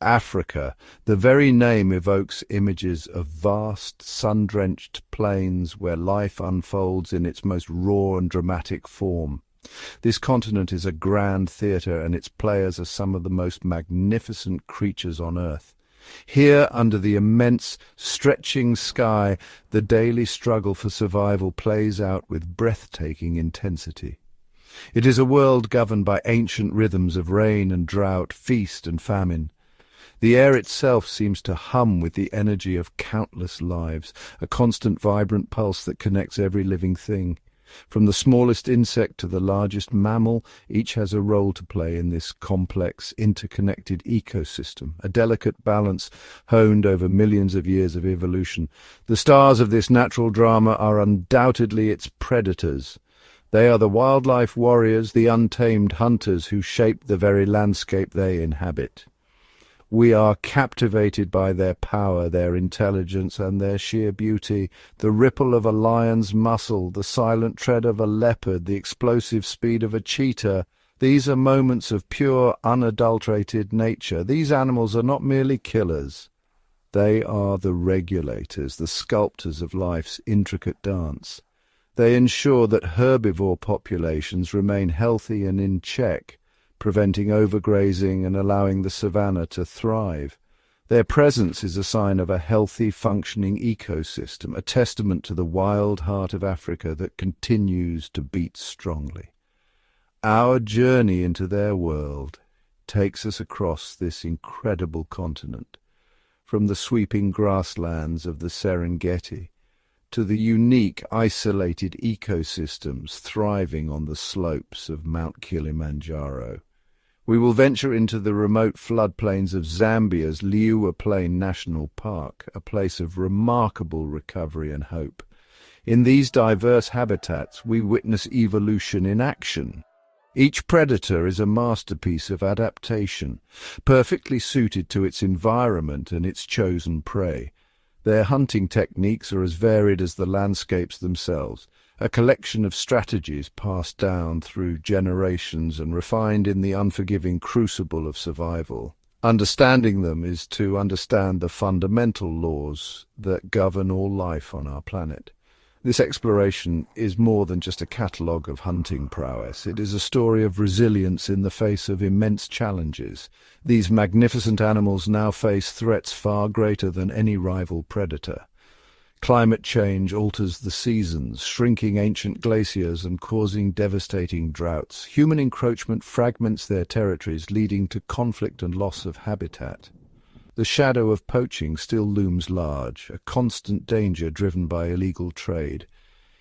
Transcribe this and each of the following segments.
Africa, the very name evokes images of vast, sun-drenched plains where life unfolds in its most raw and dramatic form. This continent is a grand theatre, and its players are some of the most magnificent creatures on earth. Here, under the immense, stretching sky, the daily struggle for survival plays out with breathtaking intensity. It is a world governed by ancient rhythms of rain and drought, feast and famine. The air itself seems to hum with the energy of countless lives, a constant vibrant pulse that connects every living thing. From the smallest insect to the largest mammal, each has a role to play in this complex, interconnected ecosystem, a delicate balance honed over millions of years of evolution. The stars of this natural drama are undoubtedly its predators. They are the wildlife warriors, the untamed hunters who shape the very landscape they inhabit. We are captivated by their power, their intelligence, and their sheer beauty. The ripple of a lion's muscle, the silent tread of a leopard, the explosive speed of a cheetah. These are moments of pure, unadulterated nature. These animals are not merely killers. They are the regulators, the sculptors of life's intricate dance. They ensure that herbivore populations remain healthy and in check, preventing overgrazing and allowing the savannah to thrive. Their presence is a sign of a healthy, functioning ecosystem, a testament to the wild heart of Africa that continues to beat strongly. Our journey into their world takes us across this incredible continent, from the sweeping grasslands of the Serengeti to the unique, isolated ecosystems thriving on the slopes of Mount Kilimanjaro. We will venture into the remote floodplains of Zambia's Liuwa Plain National Park, a place of remarkable recovery and hope. In these diverse habitats, we witness evolution in action. Each predator is a masterpiece of adaptation, perfectly suited to its environment and its chosen prey. Their hunting techniques are as varied as the landscapes themselves, a collection of strategies passed down through generations and refined in the unforgiving crucible of survival. Understanding them is to understand the fundamental laws that govern all life on our planet. This exploration is more than just a catalogue of hunting prowess. It is a story of resilience in the face of immense challenges. These magnificent animals now face threats far greater than any rival predator. Climate change alters the seasons, shrinking ancient glaciers and causing devastating droughts. Human encroachment fragments their territories, leading to conflict and loss of habitat. The shadow of poaching still looms large, a constant danger driven by illegal trade.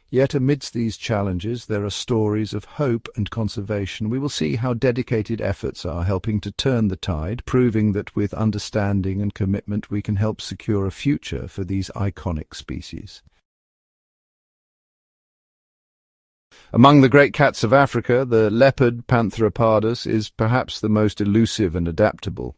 Yet amidst these challenges there are stories of hope and conservation. We will see how dedicated efforts are helping to turn the tide, proving that with understanding and commitment we can help secure a future for these iconic species. Among the great cats of Africa, the leopard, Panthera pardus, is perhaps the most elusive and adaptable.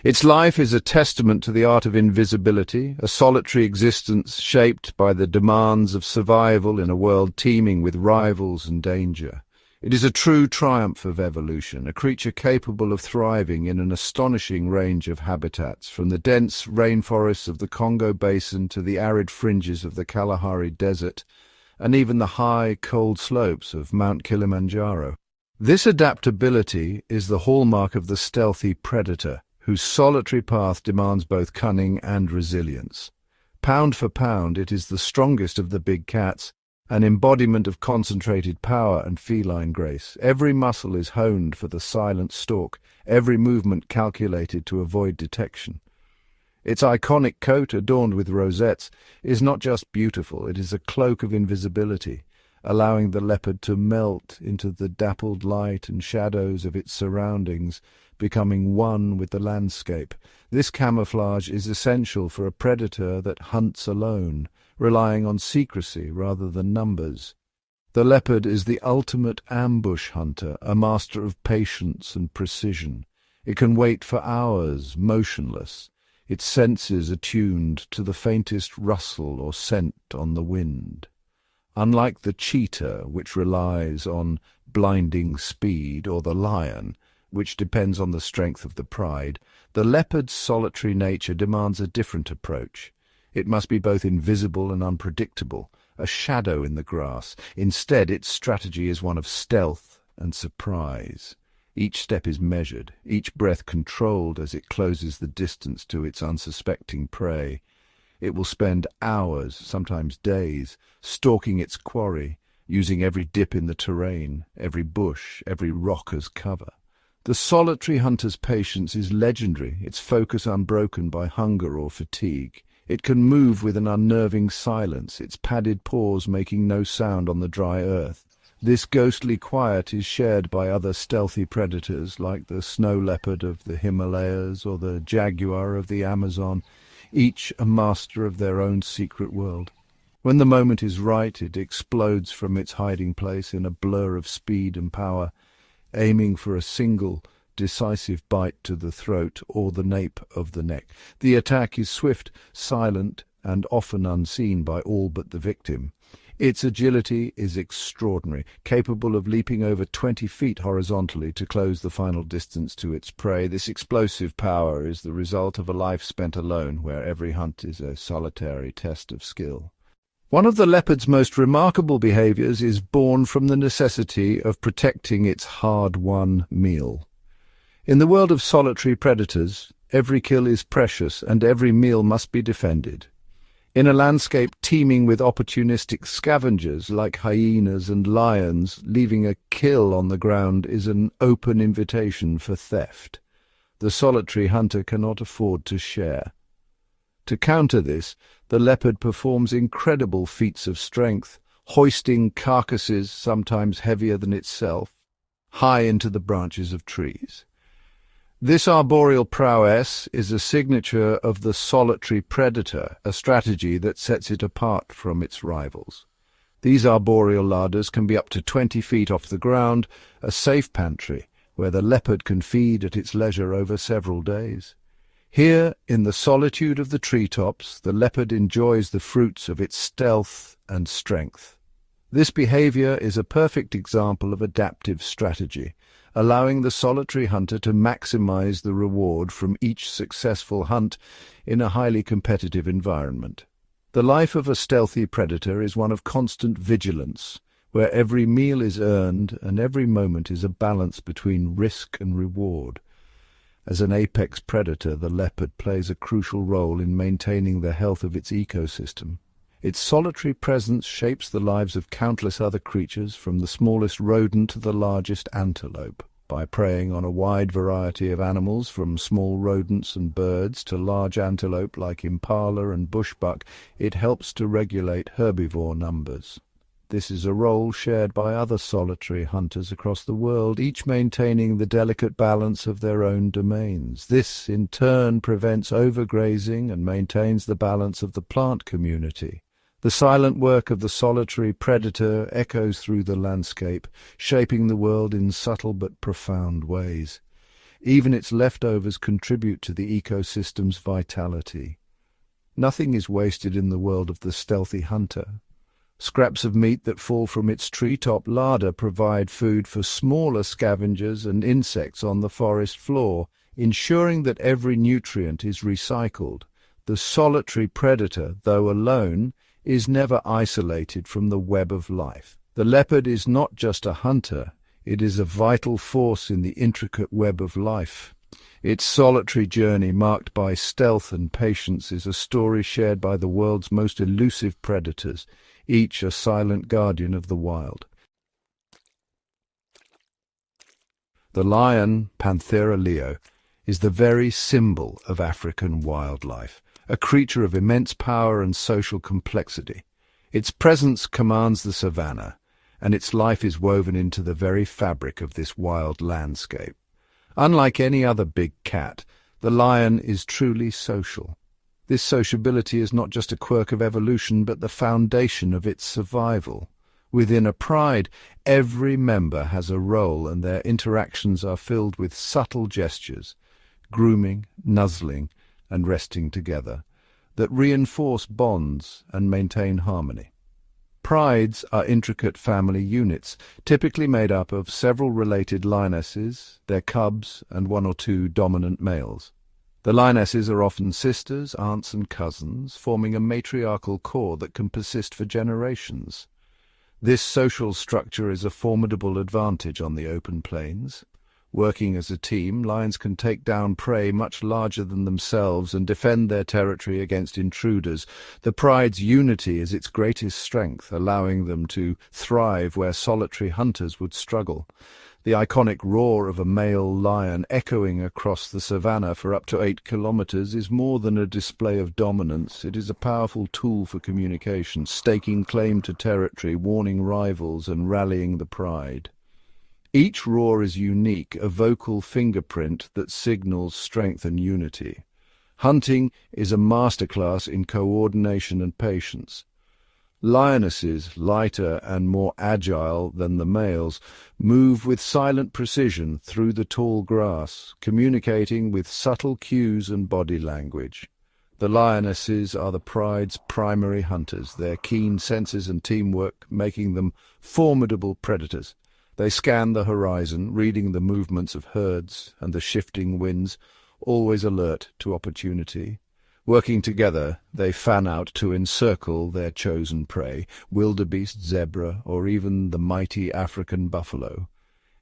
Its life is a testament to the art of invisibility, a solitary existence shaped by the demands of survival in a world teeming with rivals and danger. It is a true triumph of evolution, a creature capable of thriving in an astonishing range of habitats, from the dense rainforests of the Congo Basin to the arid fringes of the Kalahari Desert, and even the high, cold slopes of Mount Kilimanjaro. This adaptability is the hallmark of the stealthy predator, whose solitary path demands both cunning and resilience. Pound for pound, it is the strongest of the big cats, an embodiment of concentrated power and feline grace. Every muscle is honed for the silent stalk, every movement calculated to avoid detection. Its iconic coat, adorned with rosettes, is not just beautiful, it is a cloak of invisibility, allowing the leopard to melt into the dappled light and shadows of its surroundings, becoming one with the landscape. This camouflage is essential for a predator that hunts alone, relying on secrecy rather than numbers. The leopard is the ultimate ambush hunter, a master of patience and precision. It can wait for hours, motionless, its senses attuned to the faintest rustle or scent on the wind. Unlike the cheetah, which relies on blinding speed, or the lion, which depends on the strength of the pride, the leopard's solitary nature demands a different approach. It must be both invisible and unpredictable, a shadow in the grass. Instead, its strategy is one of stealth and surprise. Each step is measured, each breath controlled as it closes the distance to its unsuspecting prey. It will spend hours, sometimes days, stalking its quarry, using every dip in the terrain, every bush, every rock as cover. The solitary hunter's patience is legendary, its focus unbroken by hunger or fatigue. It can move with an unnerving silence, its padded paws making no sound on the dry earth. This ghostly quiet is shared by other stealthy predators like the snow leopard of the Himalayas or the jaguar of the Amazon, each a master of their own secret world. When the moment is right, it explodes from its hiding place in a blur of speed and power, aiming for a single, decisive bite to the throat or the nape of the neck. The attack is swift, silent, and often unseen by all but the victim. Its agility is extraordinary, capable of leaping over 20 feet horizontally to close the final distance to its prey. This explosive power is the result of a life spent alone, where every hunt is a solitary test of skill. One of the leopard's most remarkable behaviors is born from the necessity of protecting its hard-won meal. In the world of solitary predators, every kill is precious and every meal must be defended. In a landscape teeming with opportunistic scavengers like hyenas and lions, leaving a kill on the ground is an open invitation for theft. The solitary hunter cannot afford to share. To counter this, the leopard performs incredible feats of strength, hoisting carcasses, sometimes heavier than itself, high into the branches of trees. This arboreal prowess is a signature of the solitary predator, a strategy that sets it apart from its rivals. These arboreal larders can be up to 20 feet off the ground, a safe pantry where the leopard can feed at its leisure over several days. Here, in the solitude of the treetops, the leopard enjoys the fruits of its stealth and strength. This behavior is a perfect example of adaptive strategy, allowing the solitary hunter to maximize the reward from each successful hunt in a highly competitive environment. The life of a stealthy predator is one of constant vigilance, where every meal is earned and every moment is a balance between risk and reward. As an apex predator, the leopard plays a crucial role in maintaining the health of its ecosystem. Its solitary presence shapes the lives of countless other creatures, from the smallest rodent to the largest antelope. By preying on a wide variety of animals, from small rodents and birds to large antelope like impala and bushbuck, it helps to regulate herbivore numbers. This is a role shared by other solitary hunters across the world, each maintaining the delicate balance of their own domains. This, in turn, prevents overgrazing and maintains the balance of the plant community. The silent work of the solitary predator echoes through the landscape, shaping the world in subtle but profound ways. Even its leftovers contribute to the ecosystem's vitality. Nothing is wasted in the world of the stealthy hunter. Scraps of meat that fall from its treetop larder provide food for smaller scavengers and insects on the forest floor, ensuring that every nutrient is recycled. The solitary predator, though alone, is never isolated from the web of life. The leopard is not just a hunter, it is a vital force in the intricate web of life. Its solitary journey, marked by stealth and patience, is a story shared by the world's most elusive predators, each a silent guardian of the wild. The lion, Panthera leo, is the very symbol of African wildlife, a creature of immense power and social complexity. Its presence commands the savannah, and its life is woven into the very fabric of this wild landscape. Unlike any other big cat, the lion is truly social. This sociability is not just a quirk of evolution, but the foundation of its survival. Within a pride, every member has a role, and their interactions are filled with subtle gestures, grooming, nuzzling, and resting together, that reinforce bonds and maintain harmony. Prides are intricate family units, typically made up of several related lionesses, their cubs, and one or two dominant males. The lionesses are often sisters, aunts, and cousins, forming a matriarchal core that can persist for generations. This social structure is a formidable advantage on the open plains. Working as a team, lions can take down prey much larger than themselves and defend their territory against intruders. The pride's unity is its greatest strength, allowing them to thrive where solitary hunters would struggle. The iconic roar of a male lion echoing across the savannah for up to 8 kilometers is more than a display of dominance. It is a powerful tool for communication, staking claim to territory, warning rivals, and rallying the pride. Each roar is unique, a vocal fingerprint that signals strength and unity. Hunting is a masterclass in coordination and patience. Lionesses, lighter and more agile than the males, move with silent precision through the tall grass, communicating with subtle cues and body language. The lionesses are the pride's primary hunters, their keen senses and teamwork making them formidable predators. They scan the horizon, reading the movements of herds and the shifting winds, always alert to opportunity. Working together, they fan out to encircle their chosen prey, wildebeest, zebra, or even the mighty African buffalo.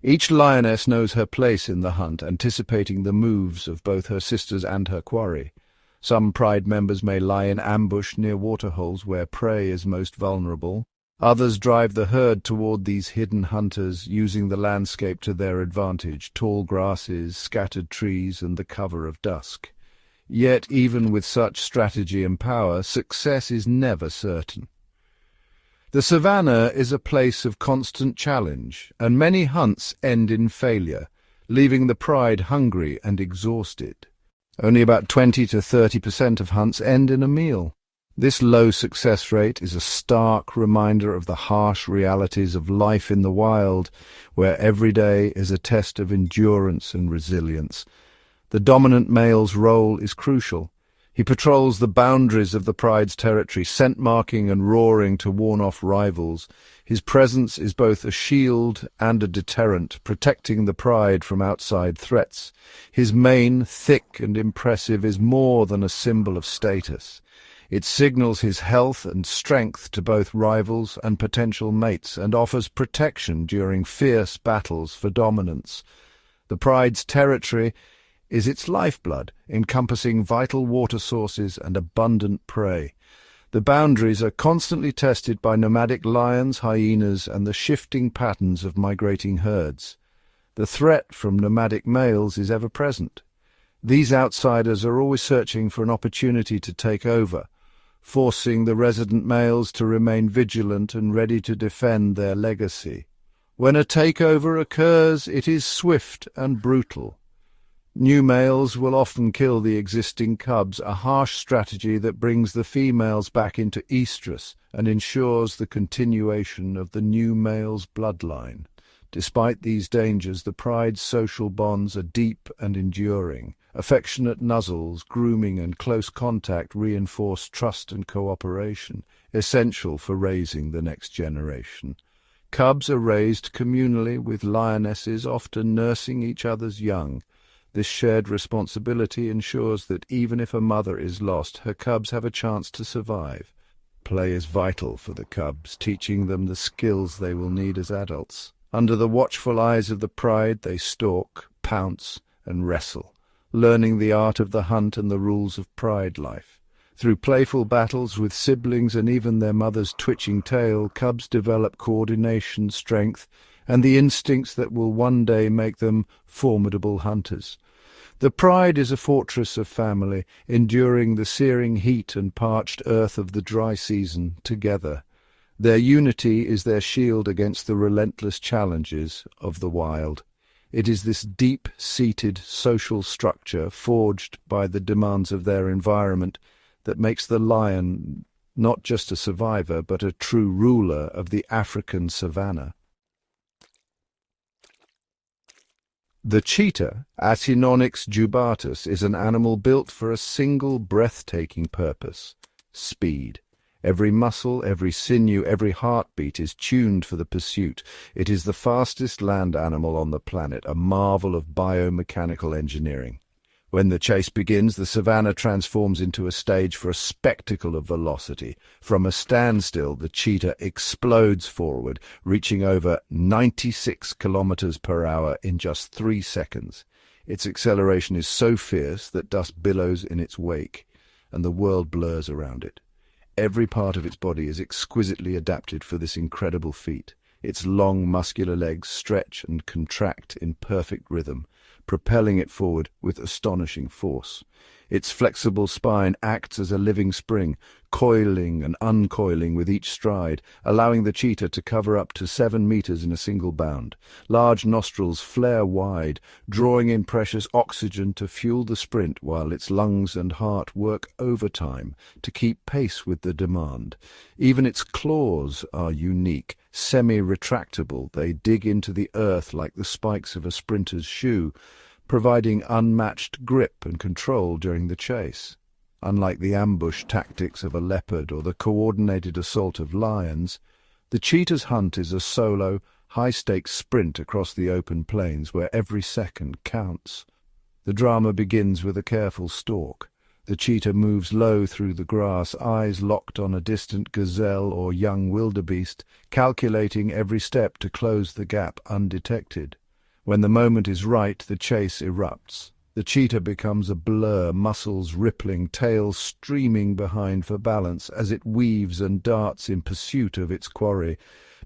Each lioness knows her place in the hunt, anticipating the moves of both her sisters and her quarry. Some pride members may lie in ambush near waterholes where prey is most vulnerable. Others drive the herd toward these hidden hunters, using the landscape to their advantage, tall grasses, scattered trees, and the cover of dusk. Yet, even with such strategy and power, success is never certain. The savannah is a place of constant challenge, and many hunts end in failure, leaving the pride hungry and exhausted. Only about 20 to 30% of hunts end in a meal. This low success rate is a stark reminder of the harsh realities of life in the wild, where every day is a test of endurance and resilience. The dominant male's role is crucial. He patrols the boundaries of the pride's territory, scent marking and roaring to warn off rivals. His presence is both a shield and a deterrent, protecting the pride from outside threats. His mane, thick and impressive, is more than a symbol of status. It signals his health and strength to both rivals and potential mates, and offers protection during fierce battles for dominance. The pride's territory is its lifeblood, encompassing vital water sources and abundant prey. The boundaries are constantly tested by nomadic lions, hyenas, and the shifting patterns of migrating herds. The threat from nomadic males is ever present. These outsiders are always searching for an opportunity to take over, forcing the resident males to remain vigilant and ready to defend their legacy. When a takeover occurs, it is swift and brutal. New males will often kill the existing cubs, a harsh strategy that brings the females back into estrus and ensures the continuation of the new male's bloodline. Despite these dangers, the pride's social bonds are deep and enduring. Affectionate nuzzles, grooming, and close contact reinforce trust and cooperation, essential for raising the next generation. Cubs are raised communally, with lionesses often nursing each other's young. This shared responsibility ensures that even if a mother is lost, her cubs have a chance to survive. Play is vital for the cubs, teaching them the skills they will need as adults. Under the watchful eyes of the pride, they stalk, pounce, and wrestle, learning the art of the hunt and the rules of pride life. Through playful battles with siblings and even their mother's twitching tail, cubs develop coordination, strength, and the instincts that will one day make them formidable hunters. The pride is a fortress of family, enduring the searing heat and parched earth of the dry season together. Their unity is their shield against the relentless challenges of the wild. It is this deep-seated social structure, forged by the demands of their environment, that makes the lion not just a survivor, but a true ruler of the African savannah. The cheetah, Acinonyx jubatus, is an animal built for a single breathtaking purpose: speed. Every muscle, every sinew, every heartbeat is tuned for the pursuit. It is the fastest land animal on the planet, a marvel of biomechanical engineering. When the chase begins, the savanna transforms into a stage for a spectacle of velocity. From a standstill, the cheetah explodes forward, reaching over 96 kilometers per hour in just 3 seconds. Its acceleration is so fierce that dust billows in its wake, and the world blurs around it. Every part of its body is exquisitely adapted for this incredible feat. Its long, muscular legs stretch and contract in perfect rhythm, propelling it forward with astonishing force. Its flexible spine acts as a living spring, coiling and uncoiling with each stride, allowing the cheetah to cover up to 7 meters in a single bound. Large nostrils flare wide, drawing in precious oxygen to fuel the sprint, while its lungs and heart work overtime to keep pace with the demand. Even its claws are unique. Semi-retractable, they dig into the earth like the spikes of a sprinter's shoe, providing unmatched grip and control during the chase. Unlike the ambush tactics of a leopard or the coordinated assault of lions, the cheetah's hunt is a solo, high-stakes sprint across the open plains where every second counts. The drama begins with a careful stalk. The cheetah moves low through the grass, eyes locked on a distant gazelle or young wildebeest, calculating every step to close the gap undetected. When the moment is right, the chase erupts. The cheetah becomes a blur, muscles rippling, tail streaming behind for balance as it weaves and darts in pursuit of its quarry.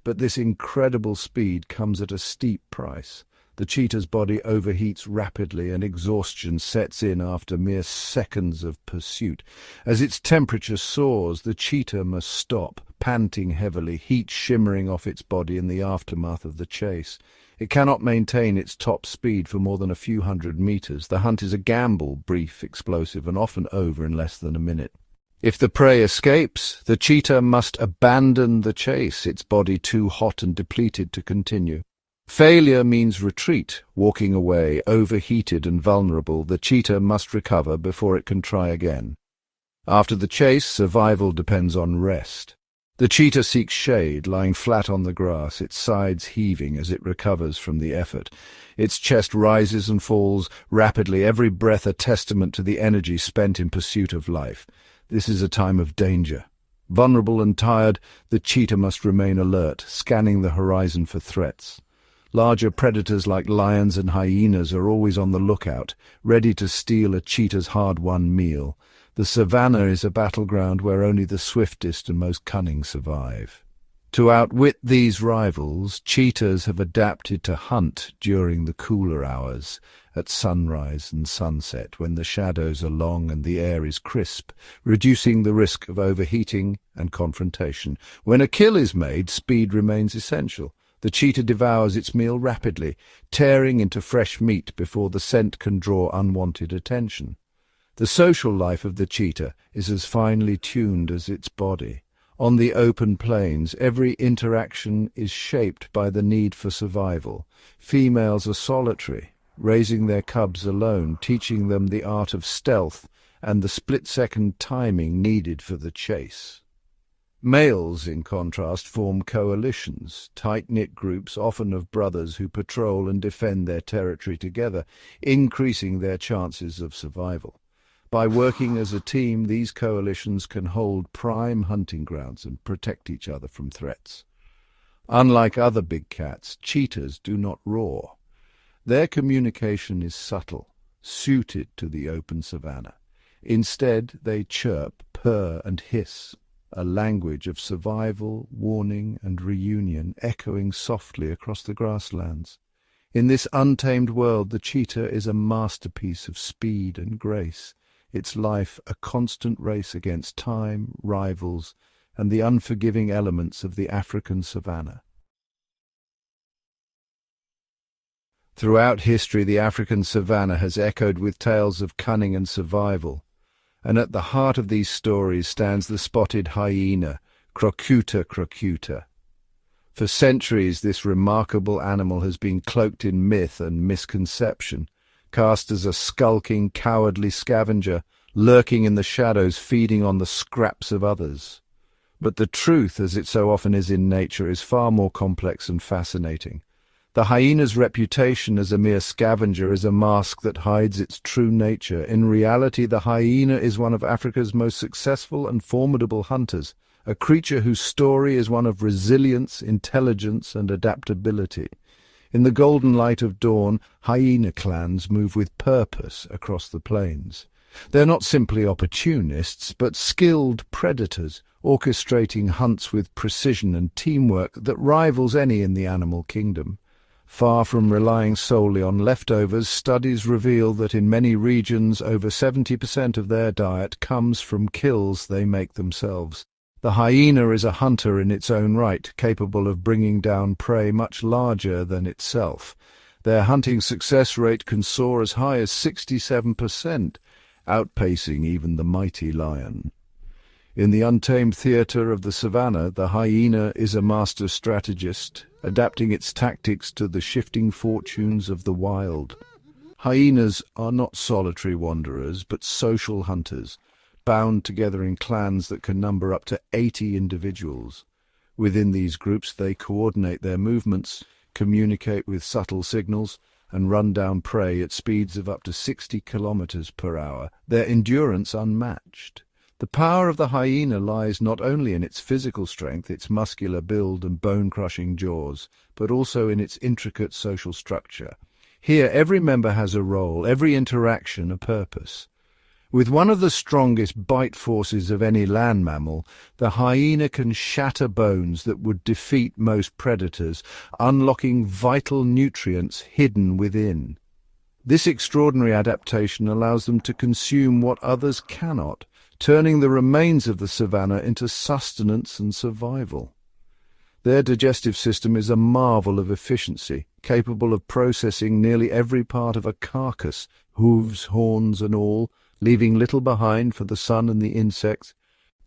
But this incredible speed comes at a steep price. The cheetah's body overheats rapidly and exhaustion sets in after mere seconds of pursuit. As its temperature soars, the cheetah must stop, panting heavily, heat shimmering off its body in the aftermath of the chase. It cannot maintain its top speed for more than a few hundred meters. The hunt is a gamble, brief, explosive, and often over in less than a minute. If the prey escapes, the cheetah must abandon the chase, its body too hot and depleted to continue. Failure means retreat, walking away, overheated and vulnerable. The cheetah must recover before it can try again. After the chase, survival depends on rest. The cheetah seeks shade, lying flat on the grass, its sides heaving as it recovers from the effort. Its chest rises and falls rapidly, every breath a testament to the energy spent in pursuit of life. This is a time of danger. Vulnerable and tired, the cheetah must remain alert, scanning the horizon for threats. Larger predators like lions and hyenas are always on the lookout, ready to steal a cheetah's hard-won meal. The savannah is a battleground where only the swiftest and most cunning survive. To outwit these rivals, cheetahs have adapted to hunt during the cooler hours, at sunrise and sunset, when the shadows are long and the air is crisp, reducing the risk of overheating and confrontation. When a kill is made, speed remains essential. The cheetah devours its meal rapidly, tearing into fresh meat before the scent can draw unwanted attention. The social life of the cheetah is as finely tuned as its body. On the open plains, every interaction is shaped by the need for survival. Females are solitary, raising their cubs alone, teaching them the art of stealth and the split-second timing needed for the chase. Males, in contrast, form coalitions, tight-knit groups, often of brothers who patrol and defend their territory together, increasing their chances of survival. By working as a team, these coalitions can hold prime hunting grounds and protect each other from threats. Unlike other big cats, cheetahs do not roar. Their communication is subtle, suited to the open savanna. Instead, they chirp, purr, and hiss, a language of survival, warning, and reunion echoing softly across the grasslands. In this untamed world, the cheetah is a masterpiece of speed and grace, its life a constant race against time, rivals, and the unforgiving elements of the African savanna. Throughout history, the African savanna has echoed with tales of cunning and survival, and at the heart of these stories stands the spotted hyena, Crocuta. For centuries, this remarkable animal has been cloaked in myth and misconception, cast as a skulking, cowardly scavenger, lurking in the shadows, feeding on the scraps of others. But the truth, as it so often is in nature, is far more complex and fascinating. The hyena's reputation as a mere scavenger is a mask that hides its true nature. In reality, the hyena is one of Africa's most successful and formidable hunters, a creature whose story is one of resilience, intelligence, and adaptability. In the golden light of dawn, hyena clans move with purpose across the plains. They're not simply opportunists, but skilled predators, orchestrating hunts with precision and teamwork that rivals any in the animal kingdom. Far from relying solely on leftovers, studies reveal that in many regions over 70% of their diet comes from kills they make themselves. The hyena is a hunter in its own right, capable of bringing down prey much larger than itself. Their hunting success rate can soar as high as 67%, outpacing even the mighty lion. In the untamed theatre of the savannah, the hyena is a master strategist, adapting its tactics to the shifting fortunes of the wild. Hyenas are not solitary wanderers, but social hunters, bound together in clans that can number up to 80 individuals. Within these groups they coordinate their movements, communicate with subtle signals, and run down prey at speeds of up to 60 kilometers per hour, their endurance unmatched. The power of the hyena lies not only in its physical strength, its muscular build and bone-crushing jaws, but also in its intricate social structure. Here every member has a role, every interaction a purpose. With one of the strongest bite forces of any land mammal, the hyena can shatter bones that would defeat most predators, unlocking vital nutrients hidden within. This extraordinary adaptation allows them to consume what others cannot, turning the remains of the savannah into sustenance and survival. Their digestive system is a marvel of efficiency, capable of processing nearly every part of a carcass, hooves, horns and all, leaving little behind for the sun and the insects.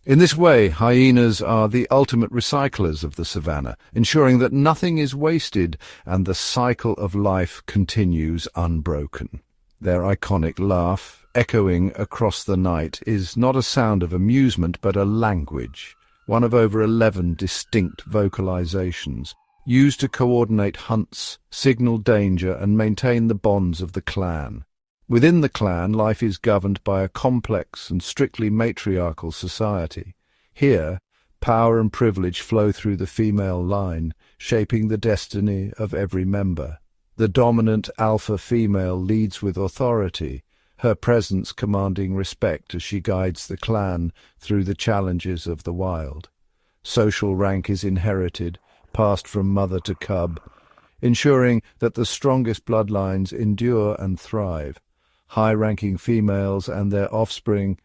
In this way, hyenas are the ultimate recyclers of the savannah, ensuring that nothing is wasted and the cycle of life continues unbroken. Their iconic laugh, echoing across the night, is not a sound of amusement but a language, one of over 11 distinct vocalizations, used to coordinate hunts, signal danger and maintain the bonds of the clan. Within the clan, life is governed by a complex and strictly matriarchal society. Here, power and privilege flow through the female line, shaping the destiny of every member. The dominant alpha female leads with authority, her presence commanding respect as she guides the clan through the challenges of the wild. Social rank is inherited, passed from mother to cub, ensuring that the strongest bloodlines endure and thrive. High-ranking females and their offspring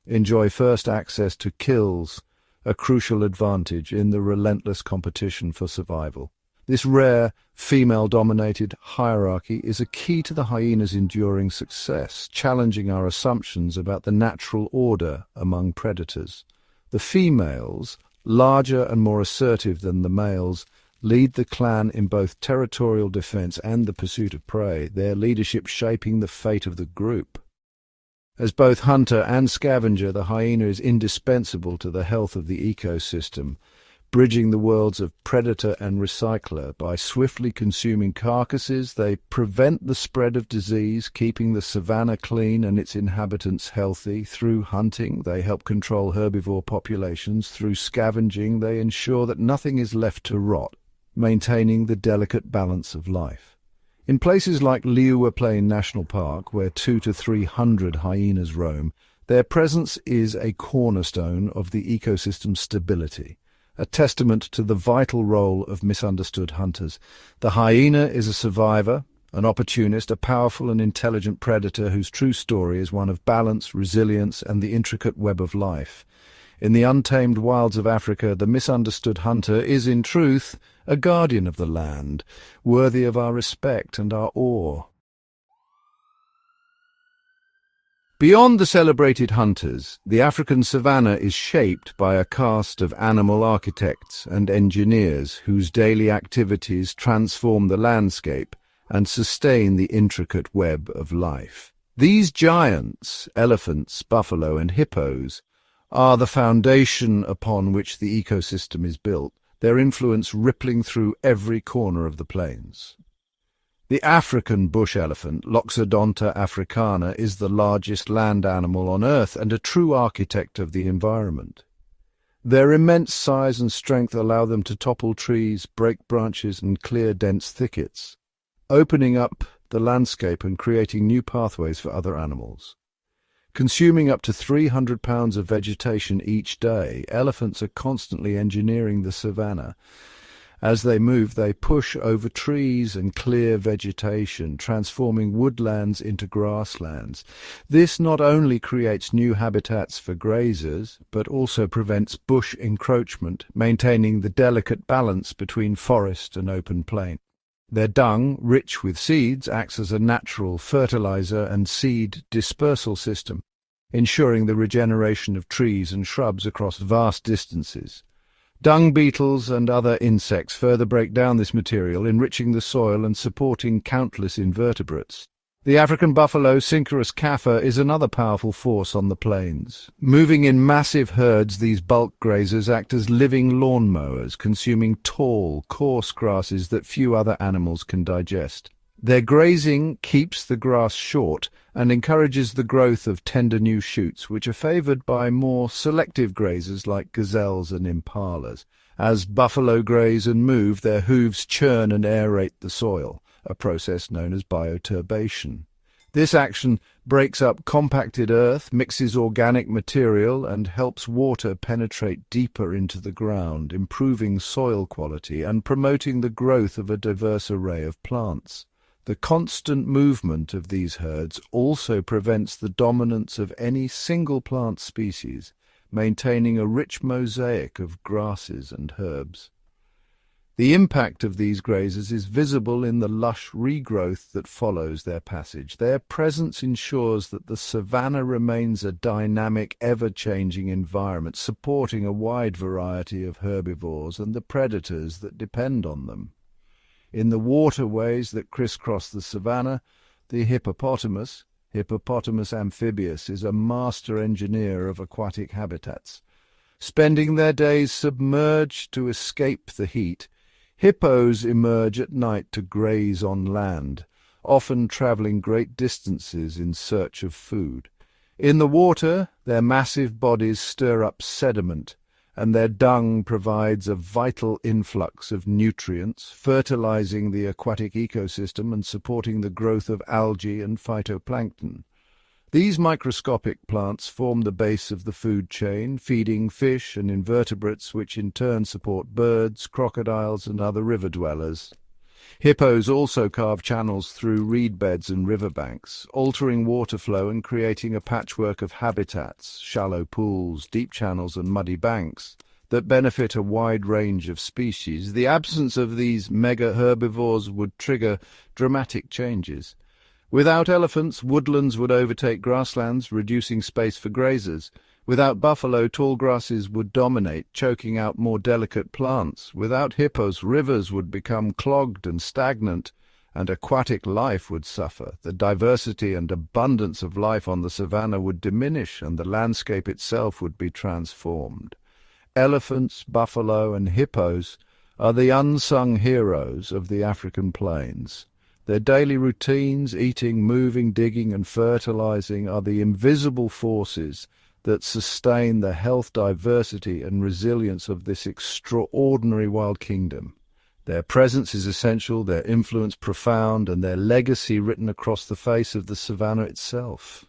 enjoy first access to kills, a crucial advantage in the relentless competition for survival. This rare, female-dominated hierarchy is a key to the hyena's enduring success, challenging our assumptions about the natural order among predators. The females, larger and more assertive than the males, lead the clan in both territorial defense and the pursuit of prey, their leadership shaping the fate of the group. As both hunter and scavenger, the hyena is indispensable to the health of the ecosystem, bridging the worlds of predator and recycler. By swiftly consuming carcasses, they prevent the spread of disease, keeping the savannah clean and its inhabitants healthy. Through hunting, they help control herbivore populations. Through scavenging, they ensure that nothing is left to rot, maintaining the delicate balance of life. In places like Liuwa Plain National Park, where 200 to 300 hyenas roam, their presence is a cornerstone of the ecosystem's stability, a testament to the vital role of misunderstood hunters. The hyena is a survivor, an opportunist, a powerful and intelligent predator whose true story is one of balance, resilience, and the intricate web of life. In the untamed wilds of Africa, the misunderstood hunter is, in truth, a guardian of the land, worthy of our respect and our awe. Beyond the celebrated hunters, the African savannah is shaped by a caste of animal architects and engineers whose daily activities transform the landscape and sustain the intricate web of life. These giants, elephants, buffalo, and hippos, are the foundation upon which the ecosystem is built, their influence rippling through every corner of the plains. The African bush elephant, Loxodonta africana, is the largest land animal on Earth and a true architect of the environment. Their immense size and strength allow them to topple trees, break branches, and clear dense thickets, opening up the landscape and creating new pathways for other animals. Consuming up to 300 pounds of vegetation each day, elephants are constantly engineering the savanna. As they move, they push over trees and clear vegetation, transforming woodlands into grasslands. This not only creates new habitats for grazers, but also prevents bush encroachment, maintaining the delicate balance between forest and open plain. Their dung, rich with seeds, acts as a natural fertilizer and seed dispersal system, ensuring the regeneration of trees and shrubs across vast distances. Dung beetles and other insects further break down this material, enriching the soil and supporting countless invertebrates. The African buffalo, Synchorus caffer, is another powerful force on the plains. Moving in massive herds, these bulk grazers act as living lawn mowers, consuming tall, coarse grasses that few other animals can digest. Their grazing keeps the grass short and encourages the growth of tender new shoots, which are favoured by more selective grazers like gazelles and impalas. As buffalo graze and move, their hooves churn and aerate the soil, a process known as bioturbation. This action breaks up compacted earth, mixes organic material, and helps water penetrate deeper into the ground, improving soil quality and promoting the growth of a diverse array of plants. The constant movement of these herds also prevents the dominance of any single plant species, maintaining a rich mosaic of grasses and herbs. The impact of these grazers is visible in the lush regrowth that follows their passage. Their presence ensures that the savanna remains a dynamic, ever-changing environment, supporting a wide variety of herbivores and the predators that depend on them. In the waterways that crisscross the savanna, the hippopotamus amphibius, is a master engineer of aquatic habitats. Spending their days submerged to escape the heat, hippos emerge at night to graze on land, often travelling great distances in search of food. In the water, their massive bodies stir up sediment, and their dung provides a vital influx of nutrients, fertilizing the aquatic ecosystem and supporting the growth of algae and phytoplankton. These microscopic plants form the base of the food chain, feeding fish and invertebrates, which in turn support birds, crocodiles, and other river dwellers. Hippos also carve channels through reed beds and riverbanks, altering water flow and creating a patchwork of habitats, shallow pools, deep channels, and muddy banks that benefit a wide range of species. The absence of these mega herbivores would trigger dramatic changes. Without elephants, woodlands would overtake grasslands, reducing space for grazers. Without buffalo, tall grasses would dominate, choking out more delicate plants. Without hippos, rivers would become clogged and stagnant, and aquatic life would suffer. The diversity and abundance of life on the savanna would diminish, and the landscape itself would be transformed. Elephants, buffalo, and hippos are the unsung heroes of the African plains. Their daily routines, eating, moving, digging, and fertilizing, are the invisible forces that sustain the health, diversity, and resilience of this extraordinary wild kingdom. Their presence is essential, their influence profound, and their legacy written across the face of the savanna itself.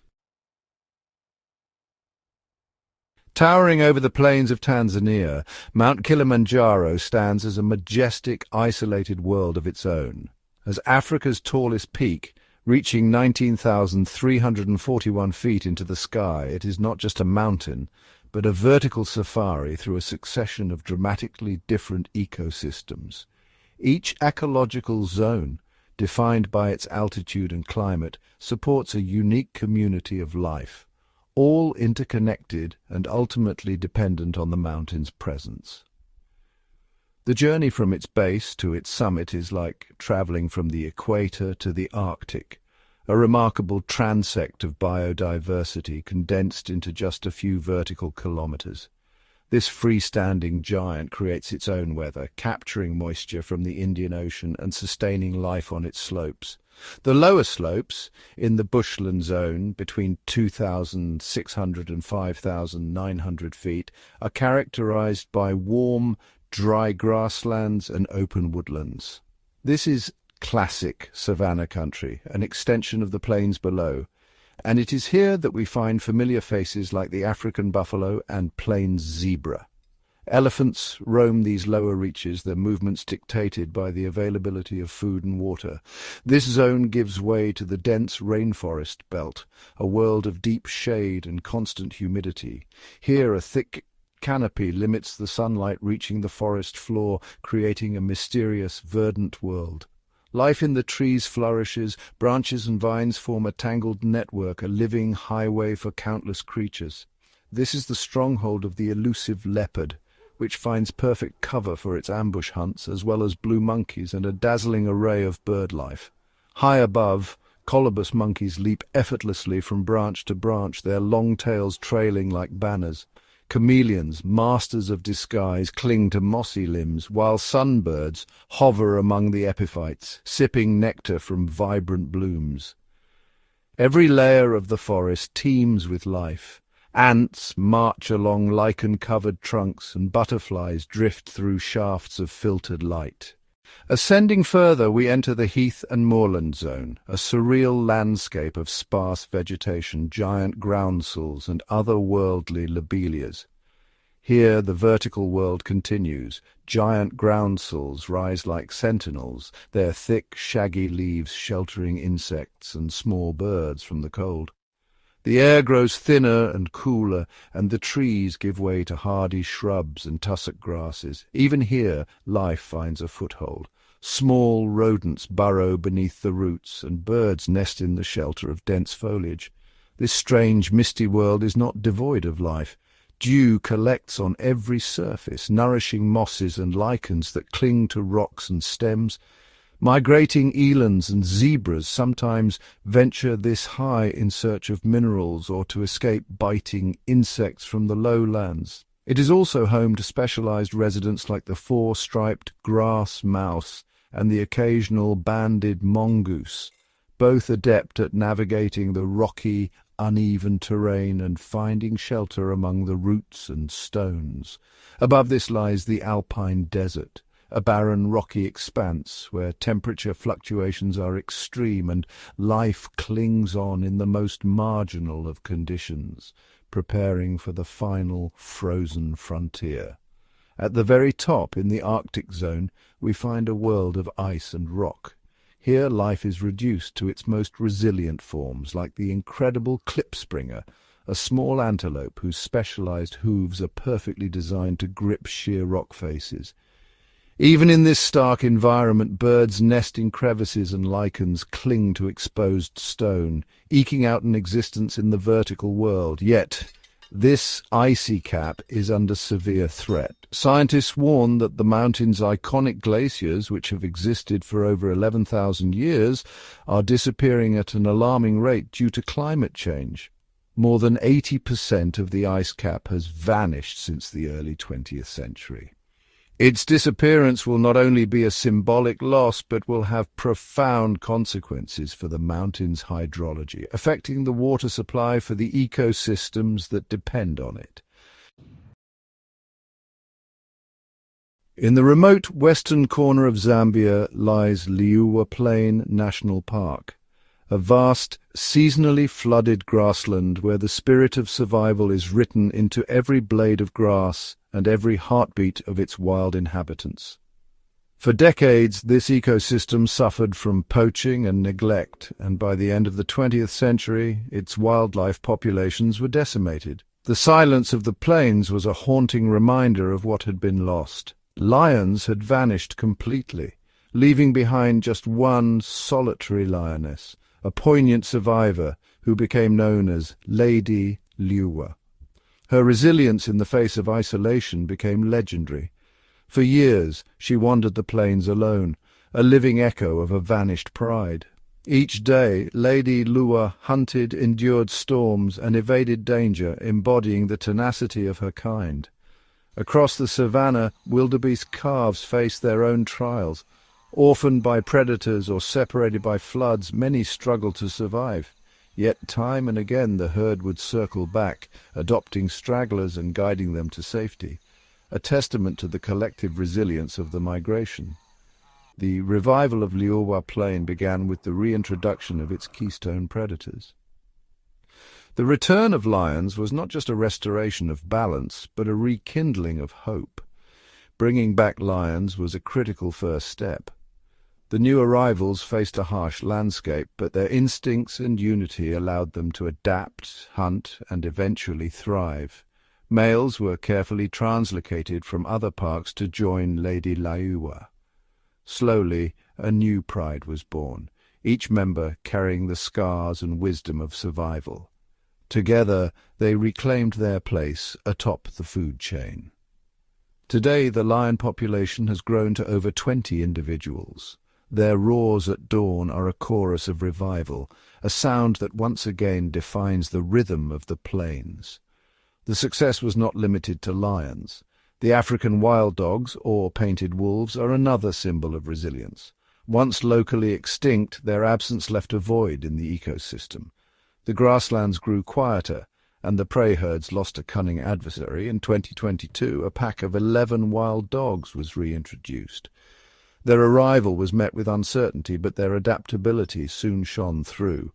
Towering over the plains of Tanzania, Mount Kilimanjaro stands as a majestic, isolated world of its own. As Africa's tallest peak, reaching 19,341 feet into the sky, it is not just a mountain, but a vertical safari through a succession of dramatically different ecosystems. Each ecological zone, defined by its altitude and climate, supports a unique community of life, all interconnected and ultimately dependent on the mountain's presence. The journey from its base to its summit is like travelling from the equator to the Arctic, a remarkable transect of biodiversity condensed into just a few vertical kilometers. This freestanding giant creates its own weather, capturing moisture from the Indian Ocean and sustaining life on its slopes. The lower slopes, in the bushland zone between 2,600 and 5,900 feet, are characterized by warm, dry grasslands and open woodlands. This is classic savanna country, an extension of the plains below, and it is here that we find familiar faces like the African buffalo and plains zebra. Elephants roam these lower reaches, their movements dictated by the availability of food and water. This zone gives way to the dense rainforest belt, a world of deep shade and constant humidity. Here a thick canopy limits the sunlight reaching the forest floor, creating a mysterious, verdant world. Life in the trees flourishes, branches and vines form a tangled network, a living highway for countless creatures. This is the stronghold of the elusive leopard, which finds perfect cover for its ambush hunts, as well as blue monkeys and a dazzling array of bird life. High above, colobus monkeys leap effortlessly from branch to branch, their long tails trailing like banners. Chameleons, masters of disguise, cling to mossy limbs, while sunbirds hover among the epiphytes, sipping nectar from vibrant blooms. Every layer of the forest teems with life. Ants march along lichen-covered trunks, and butterflies drift through shafts of filtered light. Ascending further, we enter the heath and moorland zone, a surreal landscape of sparse vegetation, giant groundsels, and otherworldly lobelias. Here the vertical world continues. Giant groundsels rise like sentinels, their thick, shaggy leaves sheltering insects and small birds from the cold. The air grows thinner and cooler, and the trees give way to hardy shrubs and tussock grasses. Even here, life finds a foothold. Small rodents burrow beneath the roots, and birds nest in the shelter of dense foliage. This strange, misty world is not devoid of life. Dew collects on every surface, nourishing mosses and lichens that cling to rocks and stems. Migrating elands and zebras sometimes venture this high in search of minerals or to escape biting insects from the lowlands. It is also home to specialized residents like the four-striped grass mouse and the occasional banded mongoose, both adept at navigating the rocky, uneven terrain and finding shelter among the roots and stones. Above this lies the alpine desert, a barren rocky expanse where temperature fluctuations are extreme and life clings on in the most marginal of conditions, preparing for the final frozen frontier. At the very top, in the Arctic zone, we find a world of ice and rock. Here life is reduced to its most resilient forms, like the incredible klipspringer, a small antelope whose specialized hooves are perfectly designed to grip sheer rock faces. Even in this stark environment, birds nest in crevices and lichens cling to exposed stone, eking out an existence in the vertical world. Yet, this icy cap is under severe threat. Scientists warn that the mountain's iconic glaciers, which have existed for over 11,000 years, are disappearing at an alarming rate due to climate change. More than 80% of the ice cap has vanished since the early 20th century. Its disappearance will not only be a symbolic loss, but will have profound consequences for the mountain's hydrology, affecting the water supply for the ecosystems that depend on it. In the remote western corner of Zambia lies Liuwa Plain National Park, a vast, seasonally flooded grassland where the spirit of survival is written into every blade of grass and every heartbeat of its wild inhabitants. For decades, this ecosystem suffered from poaching and neglect, and by the end of the 20th century, its wildlife populations were decimated. The silence of the plains was a haunting reminder of what had been lost. Lions had vanished completely, leaving behind just one solitary lioness, a poignant survivor who became known as Lady Liuwa. Her resilience in the face of isolation became legendary. For years she wandered the plains alone, a living echo of a vanished pride. Each day, Lady Lua hunted, endured storms, and evaded danger, embodying the tenacity of her kind. Across the savannah, wildebeest calves faced their own trials. Orphaned by predators or separated by floods, many struggled to survive. Yet time and again the herd would circle back, adopting stragglers and guiding them to safety, a testament to the collective resilience of the migration. The revival of Liuwa Plain began with the reintroduction of its keystone predators. The return of lions was not just a restoration of balance, but a rekindling of hope. Bringing back lions was a critical first step. The new arrivals faced a harsh landscape, but their instincts and unity allowed them to adapt, hunt, and eventually thrive. Males were carefully translocated from other parks to join Lady Liuwa. Slowly, a new pride was born, each member carrying the scars and wisdom of survival. Together, they reclaimed their place atop the food chain. Today, the lion population has grown to over 20 individuals. Their roars at dawn are a chorus of revival, a sound that once again defines the rhythm of the plains. The success was not limited to lions. The African wild dogs, or painted wolves, are another symbol of resilience. Once locally extinct, their absence left a void in the ecosystem. The grasslands grew quieter, and the prey herds lost a cunning adversary. In 2022, a pack of 11 wild dogs was reintroduced. Their arrival was met with uncertainty, but their adaptability soon shone through.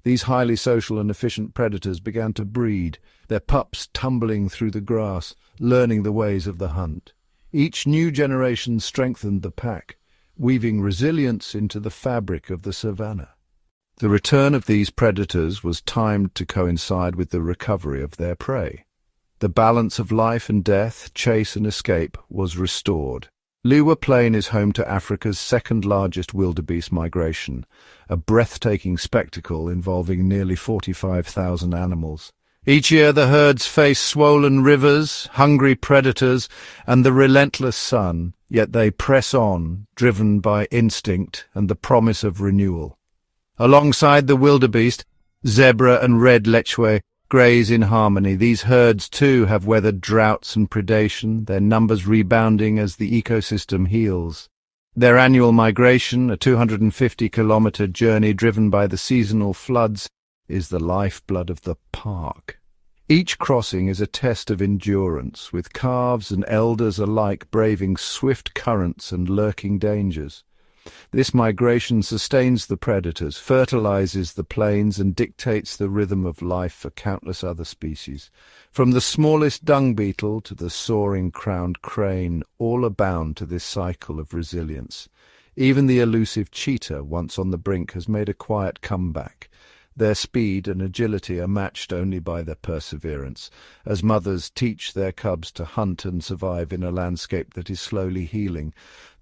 These highly social and efficient predators began to breed, their pups tumbling through the grass, learning the ways of the hunt. Each new generation strengthened the pack, weaving resilience into the fabric of the savannah. The return of these predators was timed to coincide with the recovery of their prey. The balance of life and death, chase and escape, was restored. Liuwa Plain is home to Africa's second-largest wildebeest migration, a breathtaking spectacle involving nearly 45,000 animals. Each year the herds face swollen rivers, hungry predators, and the relentless sun, yet they press on, driven by instinct and the promise of renewal. Alongside the wildebeest, zebra and red lechwe graze in harmony. These herds too have weathered droughts and predation, their numbers rebounding as the ecosystem heals. Their annual migration, a 250-kilometre journey driven by the seasonal floods, is the lifeblood of the park. Each crossing is a test of endurance, with calves and elders alike braving swift currents and lurking dangers. This migration sustains the predators, fertilizes the plains, and dictates the rhythm of life for countless other species. From the smallest dung beetle to the soaring crowned crane, all are bound to this cycle of resilience. Even the elusive cheetah, once on the brink, has made a quiet comeback. Their speed and agility are matched only by their perseverance, as mothers teach their cubs to hunt and survive in a landscape that is slowly healing.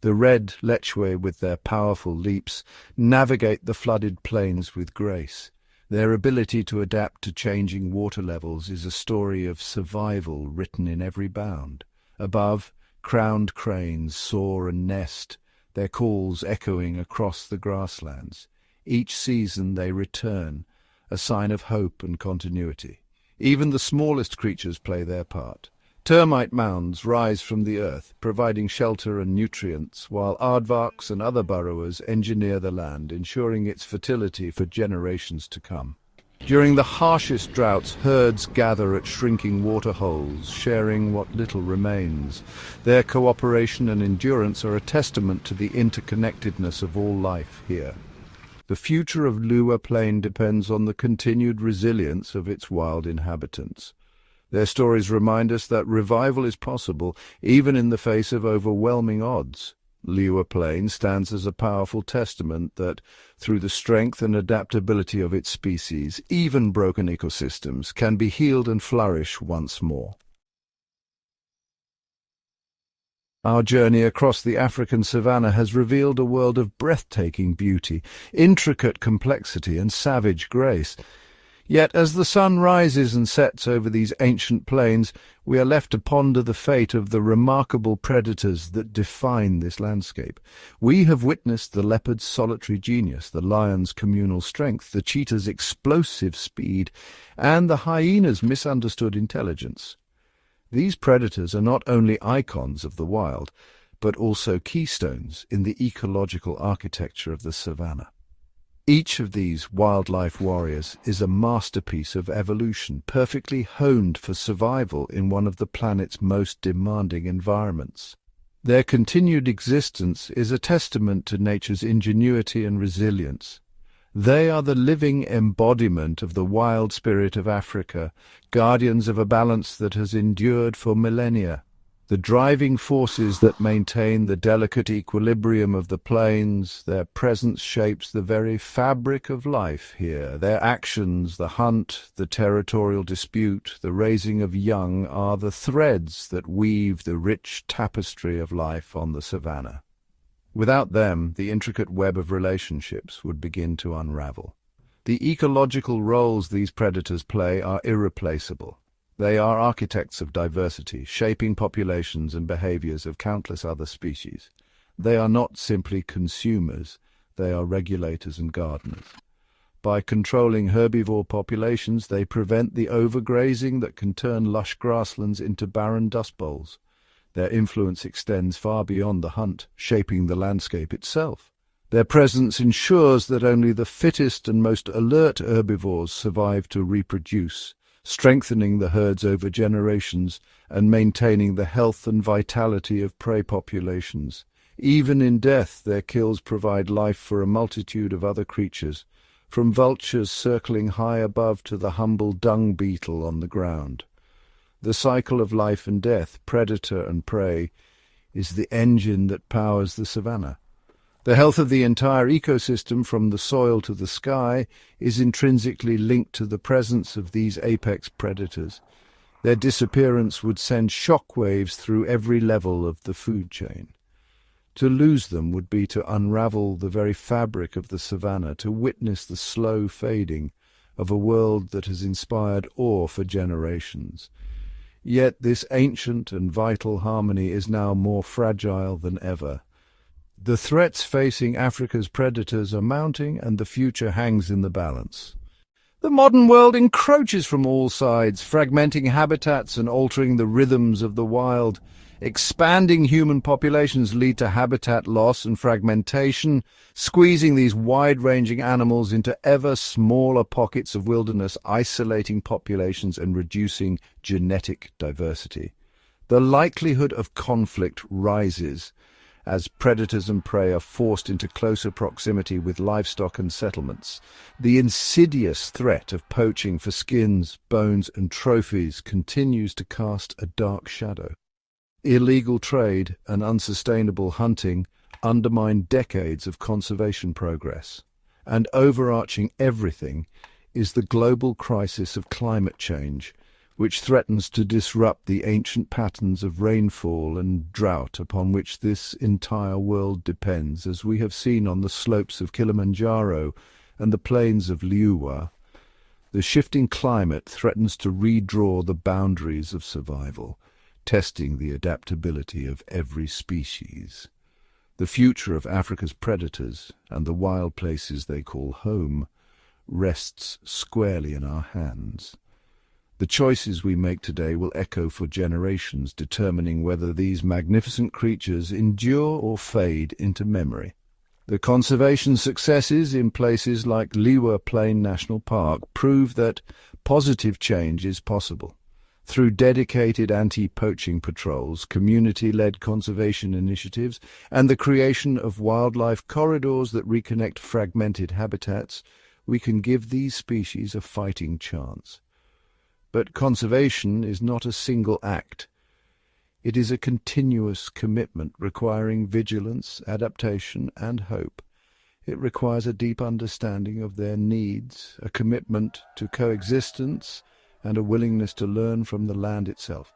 The red lechwe, with their powerful leaps, navigate the flooded plains with grace. Their ability to adapt to changing water levels is a story of survival written in every bound. Above, crowned cranes soar and nest, their calls echoing across the grasslands. Each season they return, a sign of hope and continuity. Even the smallest creatures play their part. Termite mounds rise from the earth, providing shelter and nutrients, while aardvarks and other burrowers engineer the land, ensuring its fertility for generations to come. During the harshest droughts, herds gather at shrinking waterholes, sharing what little remains. Their cooperation and endurance are a testament to the interconnectedness of all life here. The future of Liuwa Plain depends on the continued resilience of its wild inhabitants. Their stories remind us that revival is possible, even in the face of overwhelming odds. Liuwa Plain stands as a powerful testament that, through the strength and adaptability of its species, even broken ecosystems can be healed and flourish once more. Our journey across the African savannah has revealed a world of breathtaking beauty, intricate complexity, and savage grace. Yet as the sun rises and sets over these ancient plains, we are left to ponder the fate of the remarkable predators that define this landscape. We have witnessed the leopard's solitary genius, the lion's communal strength, the cheetah's explosive speed, and the hyena's misunderstood intelligence. These predators are not only icons of the wild, but also keystones in the ecological architecture of the savannah. Each of these wildlife warriors is a masterpiece of evolution, perfectly honed for survival in one of the planet's most demanding environments. Their continued existence is a testament to nature's ingenuity and resilience. They are the living embodiment of the wild spirit of Africa, guardians of a balance that has endured for millennia. The driving forces that maintain the delicate equilibrium of the plains, their presence shapes the very fabric of life here. Their actions, the hunt, the territorial dispute, the raising of young, are the threads that weave the rich tapestry of life on the savannah. Without them, the intricate web of relationships would begin to unravel. The ecological roles these predators play are irreplaceable. They are architects of diversity, shaping populations and behaviors of countless other species. They are not simply consumers, they are regulators and gardeners. By controlling herbivore populations, they prevent the overgrazing that can turn lush grasslands into barren dust bowls. Their influence extends far beyond the hunt, shaping the landscape itself. Their presence ensures that only the fittest and most alert herbivores survive to reproduce, strengthening the herds over generations and maintaining the health and vitality of prey populations. Even in death, their kills provide life for a multitude of other creatures, from vultures circling high above to the humble dung beetle on the ground. The cycle of life and death, predator and prey, is the engine that powers the savannah. The health of the entire ecosystem, from the soil to the sky, is intrinsically linked to the presence of these apex predators. Their disappearance would send shockwaves through every level of the food chain. To lose them would be to unravel the very fabric of the savannah, to witness the slow fading of a world that has inspired awe for generations. Yet this ancient and vital harmony is now more fragile than ever. The threats facing Africa's predators are mounting, and the future hangs in the balance. The modern world encroaches from all sides, fragmenting habitats and altering the rhythms of the wild. Expanding human populations lead to habitat loss and fragmentation, squeezing these wide-ranging animals into ever smaller pockets of wilderness, isolating populations and reducing genetic diversity. The likelihood of conflict rises as predators and prey are forced into closer proximity with livestock and settlements. The insidious threat of poaching for skins, bones, and trophies continues to cast a dark shadow. Illegal trade and unsustainable hunting undermine decades of conservation progress. And overarching everything is the global crisis of climate change, which threatens to disrupt the ancient patterns of rainfall and drought upon which this entire world depends, as we have seen on the slopes of Kilimanjaro and the plains of Liuwa. The shifting climate threatens to redraw the boundaries of survival, testing the adaptability of every species. The future of Africa's predators and the wild places they call home rests squarely in our hands. The choices we make today will echo for generations, determining whether these magnificent creatures endure or fade into memory. The conservation successes in places like Liuwa Plain National Park prove that positive change is possible. Through dedicated anti-poaching patrols, community-led conservation initiatives, and the creation of wildlife corridors that reconnect fragmented habitats, we can give these species a fighting chance. But conservation is not a single act. It is a continuous commitment requiring vigilance, adaptation, and hope. It requires a deep understanding of their needs, a commitment to coexistence, and a willingness to learn from the land itself.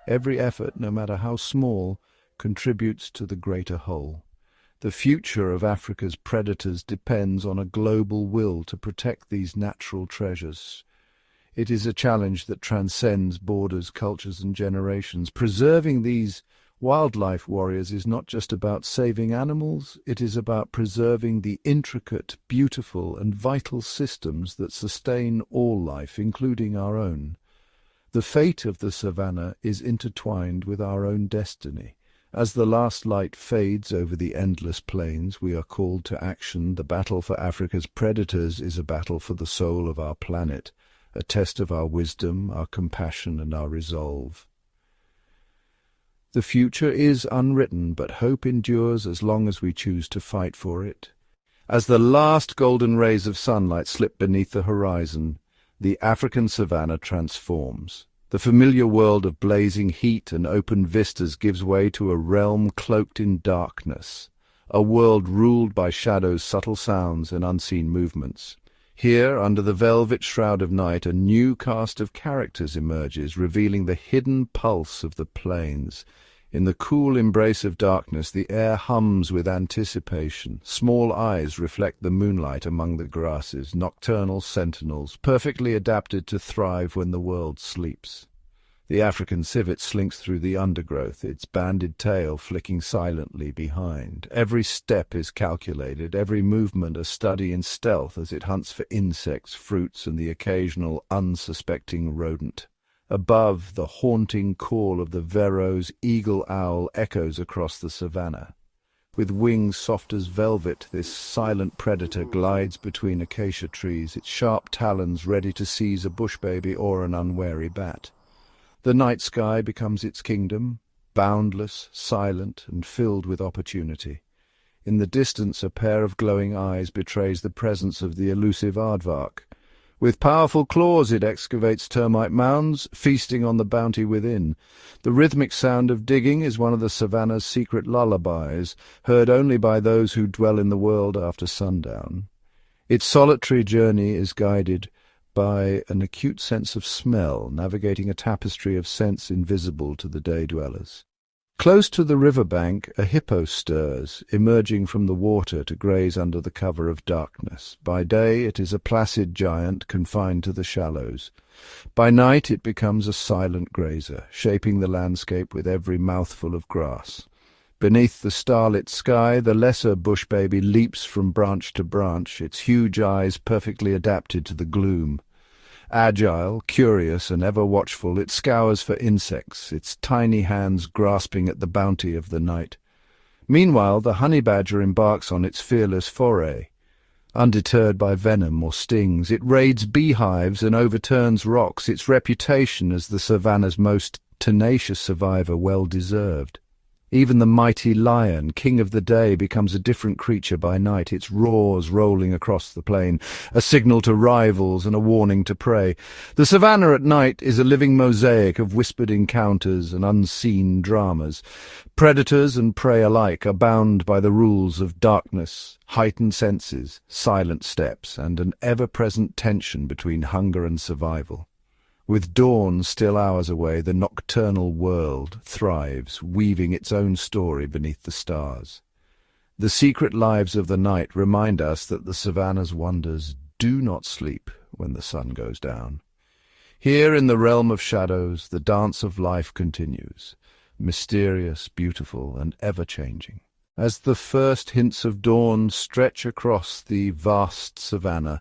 Every effort, no matter how small, contributes to the greater whole. The future of Africa's predators depends on a global will to protect these natural treasures. It is a challenge that transcends borders, cultures, and generations. Preserving these wildlife warriors is not just about saving animals, it is about preserving the intricate, beautiful, and vital systems that sustain all life, including our own. The fate of the savannah is intertwined with our own destiny. As the last light fades over the endless plains, we are called to action. The battle for Africa's predators is a battle for the soul of our planet, a test of our wisdom, our compassion, and our resolve. The future is unwritten, but hope endures as long as we choose to fight for it. As the last golden rays of sunlight slip beneath the horizon, the African savanna transforms. The familiar world of blazing heat and open vistas gives way to a realm cloaked in darkness, a world ruled by shadows, subtle sounds, and unseen movements. Here, under the velvet shroud of night, a new cast of characters emerges, revealing the hidden pulse of the plains. In the cool embrace of darkness, the air hums with anticipation. Small eyes reflect the moonlight among the grasses, nocturnal sentinels, perfectly adapted to thrive when the world sleeps. The African civet slinks through the undergrowth, its banded tail flicking silently behind. Every step is calculated, every movement a study in stealth as it hunts for insects, fruits, and the occasional unsuspecting rodent. Above, the haunting call of the Vero's eagle owl echoes across the savannah. With wings soft as velvet, this silent predator glides between acacia trees, its sharp talons ready to seize a bush baby or an unwary bat. The night sky becomes its kingdom, boundless, silent, and filled with opportunity. In the distance, a pair of glowing eyes betrays the presence of the elusive aardvark. With powerful claws it excavates termite mounds, feasting on the bounty within. The rhythmic sound of digging is one of the savannah's secret lullabies, heard only by those who dwell in the world after sundown. Its solitary journey is guided by an acute sense of smell, navigating a tapestry of scents invisible to the day-dwellers. Close to the riverbank, a hippo stirs, emerging from the water to graze under the cover of darkness. By day it is a placid giant confined to the shallows. By night it becomes a silent grazer, shaping the landscape with every mouthful of grass. Beneath the starlit sky, the lesser bush baby leaps from branch to branch, its huge eyes perfectly adapted to the gloom. Agile, curious, and ever watchful, it scours for insects, its tiny hands grasping at the bounty of the night. Meanwhile, the honey badger embarks on its fearless foray. Undeterred by venom or stings, it raids beehives and overturns rocks, its reputation as the savannah's most tenacious survivor well deserved. Even the mighty lion, king of the day, becomes a different creature by night, its roars rolling across the plain, a signal to rivals and a warning to prey. The savannah at night is a living mosaic of whispered encounters and unseen dramas. Predators and prey alike are bound by the rules of darkness, heightened senses, silent steps, and an ever-present tension between hunger and survival. With dawn still hours away, the nocturnal world thrives, weaving its own story beneath the stars. The secret lives of the night remind us that the savannah's wonders do not sleep when the sun goes down. Here in the realm of shadows, the dance of life continues, mysterious, beautiful, and ever-changing. As the first hints of dawn stretch across the vast savannah,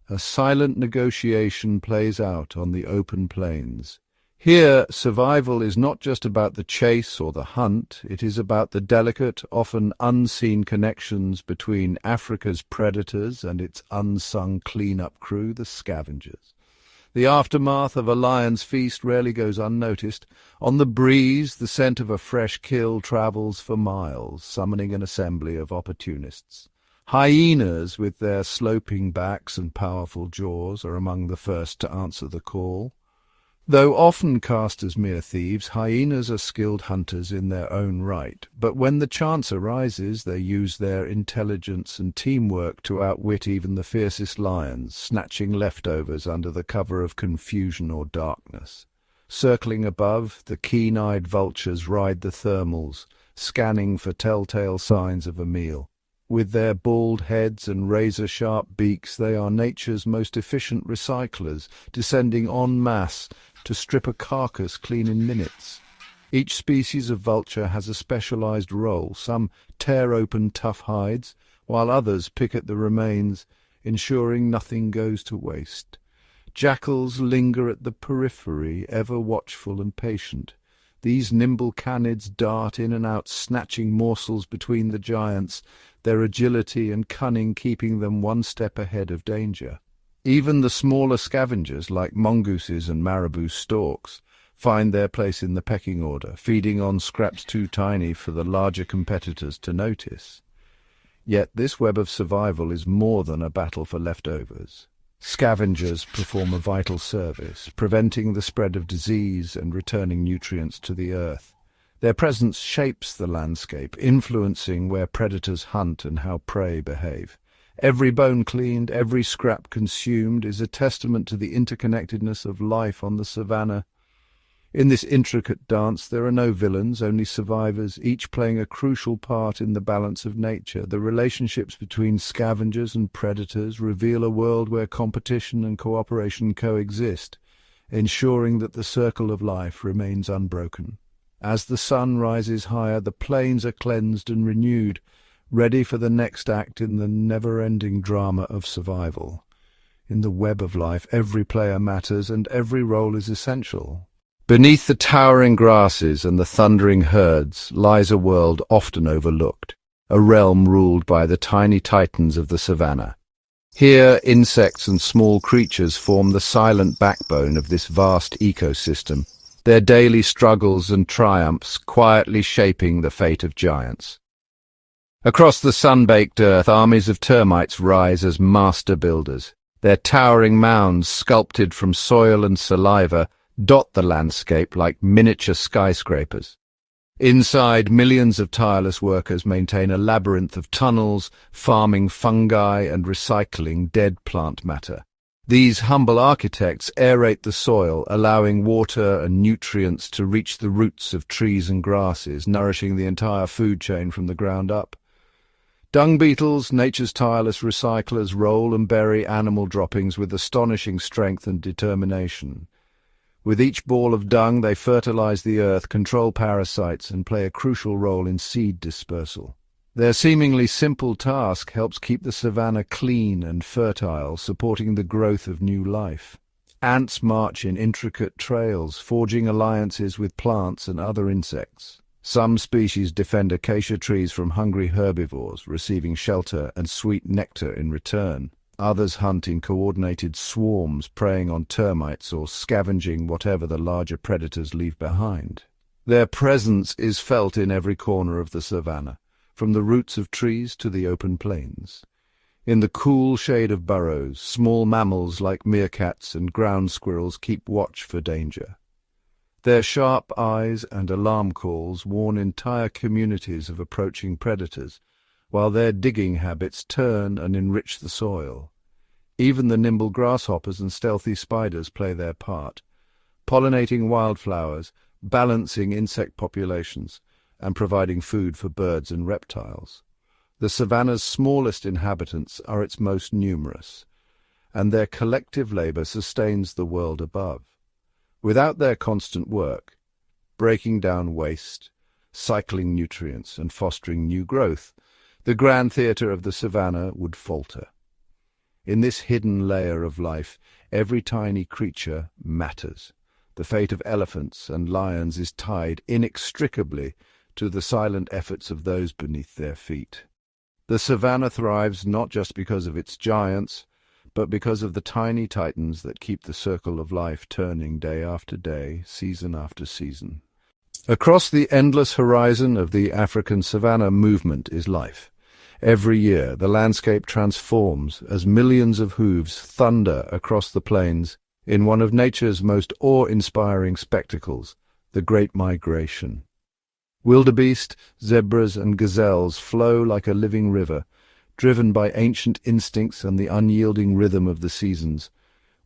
a silent negotiation plays out on the open plains. Here, survival is not just about the chase or the hunt, it is about the delicate, often unseen connections between Africa's predators and its unsung clean-up crew, the Scavengers. The aftermath of a lion's feast rarely goes unnoticed. On the breeze, the scent of a fresh kill travels for miles, summoning an assembly of opportunists. Hyenas, with their sloping backs and powerful jaws, are among the first to answer the call. Though often cast as mere thieves, hyenas are skilled hunters in their own right, but when the chance arises, they use their intelligence and teamwork to outwit even the fiercest lions, snatching leftovers under the cover of confusion or darkness. Circling above, the keen-eyed vultures ride the thermals, scanning for telltale signs of a meal. With their bald heads and razor-sharp beaks, they are nature's most efficient recyclers, descending en masse to strip a carcass clean in minutes. Each species of vulture has a specialized role. Some tear open tough hides, while others pick at the remains, ensuring nothing goes to waste. Jackals linger at the periphery, ever watchful and patient. These nimble canids dart in and out, snatching morsels between the giants, their agility and cunning keeping them one step ahead of danger. Even the smaller scavengers, like mongooses and marabou storks, find their place in the pecking order, feeding on scraps too tiny for the larger competitors to notice. Yet this web of survival is more than a battle for leftovers. Scavengers perform a vital service, preventing the spread of disease and returning nutrients to the earth. Their presence shapes the landscape, influencing where predators hunt and how prey behave. Every bone cleaned, every scrap consumed is a testament to the interconnectedness of life on the savannah. In this intricate dance, there are no villains, only survivors, each playing a crucial part in the balance of nature. The relationships between scavengers and predators reveal a world where competition and cooperation coexist, ensuring that the circle of life remains unbroken. As the sun rises higher, the plains are cleansed and renewed, ready for the next act in the never-ending drama of survival. In the web of life, every player matters and every role is essential. Beneath the towering grasses and the thundering herds lies a world often overlooked, a realm ruled by the tiny titans of the savannah. Here, insects and small creatures form the silent backbone of this vast ecosystem, their daily struggles and triumphs quietly shaping the fate of giants. Across the sun-baked earth, armies of termites rise as master builders. Their towering mounds, sculpted from soil and saliva, dot the landscape like miniature skyscrapers. Inside, millions of tireless workers maintain a labyrinth of tunnels, farming fungi and recycling dead plant matter. These humble architects aerate the soil, allowing water and nutrients to reach the roots of trees and grasses, nourishing the entire food chain from the ground up. Dung beetles, nature's tireless recyclers, roll and bury animal droppings with astonishing strength and determination. With each ball of dung, they fertilize the earth, control parasites, and play a crucial role in seed dispersal. Their seemingly simple task helps keep the savannah clean and fertile, supporting the growth of new life. Ants march in intricate trails, forging alliances with plants and other insects. Some species defend acacia trees from hungry herbivores, receiving shelter and sweet nectar in return. Others hunt in coordinated swarms, preying on termites or scavenging whatever the larger predators leave behind. Their presence is felt in every corner of the savannah, from the roots of trees to the open plains. In the cool shade of burrows, small mammals like meerkats and ground squirrels keep watch for danger. Their sharp eyes and alarm calls warn entire communities of approaching predators, while their digging habits turn and enrich the soil. Even the nimble grasshoppers and stealthy spiders play their part, pollinating wildflowers, balancing insect populations, and providing food for birds and reptiles. The savannah's smallest inhabitants are its most numerous, and their collective labor sustains the world above. Without their constant work, breaking down waste, cycling nutrients, and fostering new growth, the grand theatre of the savannah would falter. In this hidden layer of life, every tiny creature matters. The fate of elephants and lions is tied inextricably to the silent efforts of those beneath their feet. The savannah thrives not just because of its giants, but because of the tiny titans that keep the circle of life turning day after day, season after season. Across the endless horizon of the African savannah movement is life. Every year, the landscape transforms as millions of hooves thunder across the plains in one of nature's most awe-inspiring spectacles, the Great Migration. Wildebeest, zebras, and gazelles flow like a living river, driven by ancient instincts and the unyielding rhythm of the seasons.